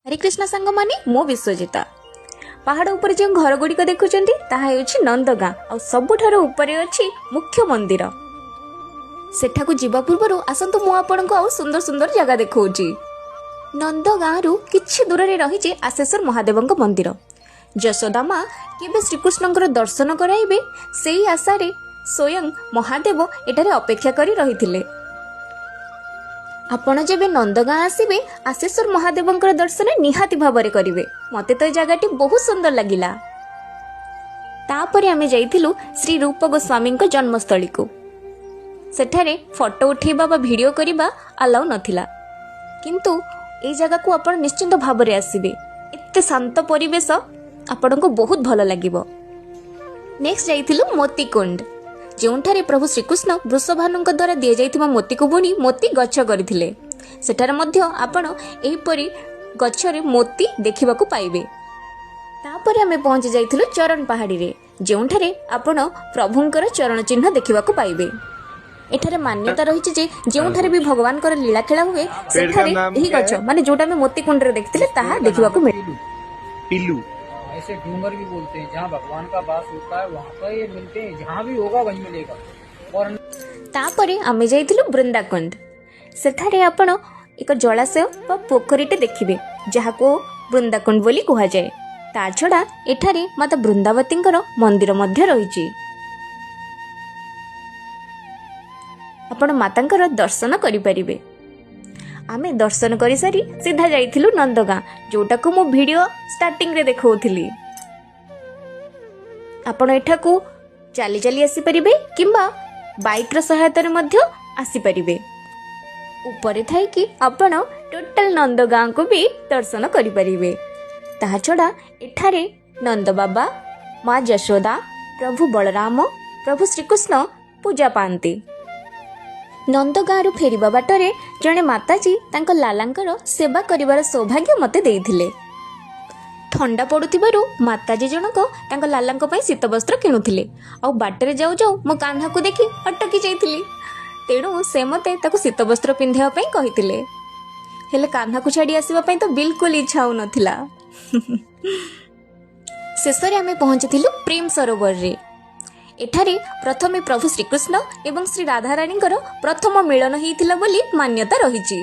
हरे कृष्ण सांग माने मो विश्वजिता पहाड़ उपर जो घर गुड़िक देखुंट ताकि नंदगाँ आ सबुठार ऊपर अच्छी मुख्य मंदिर सेठाकू जीवा पूर्व आसतु मु आपण को आउ सुंदर सुंदर जगह देखौची। नंदगाँ रु किछि दूर रे रही आशेश्वर महादेव मंदिर। यशोदा माँ केबे श्रीकृष्ण दर्शन कराइबे सेही आशारे स्वयं महादेव एठारे अपेक्षा करी रहिथिले। आपण जेबे नंदगाँ आसीबे आशेश्वर महादेव दर्शन निहाती भावरे करिवे। मते तो जगहटी बहुत सुंदर लगिला। तापरे आमे जाइथिलु श्री रूप गोस्वामी जन्मस्थली को। सेठारे फोटो उठेबा बा वीडियो करिबा अलाउ नथिला, किंतु ए जगह को आपण निश्चिंत भावरे आसीबे। एते शांत परिवेश आपण को बहुत भलो लागिबो। नेक्स्ट जाइथिलु मोतीकुंड, जोंठारे प्रभु श्रीकृष्ण वृषभानु द्वारा दिया जाइथिबा मोती को बुणी मोती गछ करथिले। सेठारे मध्य आपण एहिपरि गछरे मोती देखिबाकू पाइबे। तापरे आमे पहुंच जाइथिलु चरण पहाड़ी रे, जोंठारे आपण प्रभुंकर चरण चिन्ह देखिबाकू पाइबे। एठारे मान्यता रही जे जोंठारे भी भगवान कर लीला खेला हुए सेठारे एही गछ माने जोटा में मोती कुंड रे देखथिले ताहा देखिबाकू मिले। पिल्लू ऐसे डूंगर भी बोलते हैं, जहाँ भगवान का वास होता है वहाँ पर ये मिलते हैं, जहाँ भी होगा वहीं मिलेगा। और तापरे आमे जाइथिलु वृंदाकुंड। सेठारे आपण एक जलाशय वा पोखरीटे देखिबे जहाको वृंदाकुंड बोली कुहा जाए। ता छड़ा एठारे माता वृंदावतींकर मंदिर मध्य रहिछि। आपण मातांकर दर्शन करि परिबे। आमे दर्शन करि सारी सीधा जाइथिलु नंदगाँ, जोटा को मो वीडियो स्टार्टिंग रे देखौथिली। आपण एठाकू चली चली आसी परिबे किंबा बाइक रो सहायता रे मध्य आसी परिबे। ऊपर थाई कि आपण टोटल नंदगाँ को भी दर्शन करि परिबे। ताहा छड़ा एठारे नंद बाबा, माँ यशोदा, प्रभु बलराम, प्रभु श्रीकृष्ण पूजा पांती। नंदगाँ रु फेरिबा बाटरे जणे माताजी तांको लालांकर सेवा करिवार सौभाग्य मते देइथिले। ठंडा पड़ुथिबारु माताजी जनक तांको लालांको पई शीत वस्त्र किणुथिले। आ बाटरे जाऊ जाऊ मो कान्हा को देखि अटकी जाइथिली। तेणु से मते ताको शीत वस्त्र पिंधिया पई कहिथिले, हेले कान्हा को छाडी आसीबा पई तो बिल्कुल इच्छा हो नथिला। शेषरे आमे पहुंचिथिलु प्रेम सरोवर रे। एठारे प्रथमे प्रभु श्रीकृष्ण एवं श्री राधा रानीकर प्रथम मिलन होइथिला बोली मान्यता रहिछि।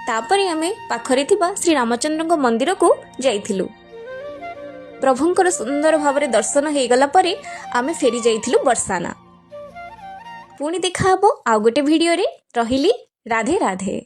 तापरे आमे पाखरे थिबा श्री रामचंद्रଙ୍କ मंदिर को जाइथिलु। प्रभुंकर सुंदर भावरे दर्शन हो गला परे आमे फेरी जाइथिलु बरसाना। पुणी देखा हबो आ गोटे वीडियो रे। रहिली, राधे राधे।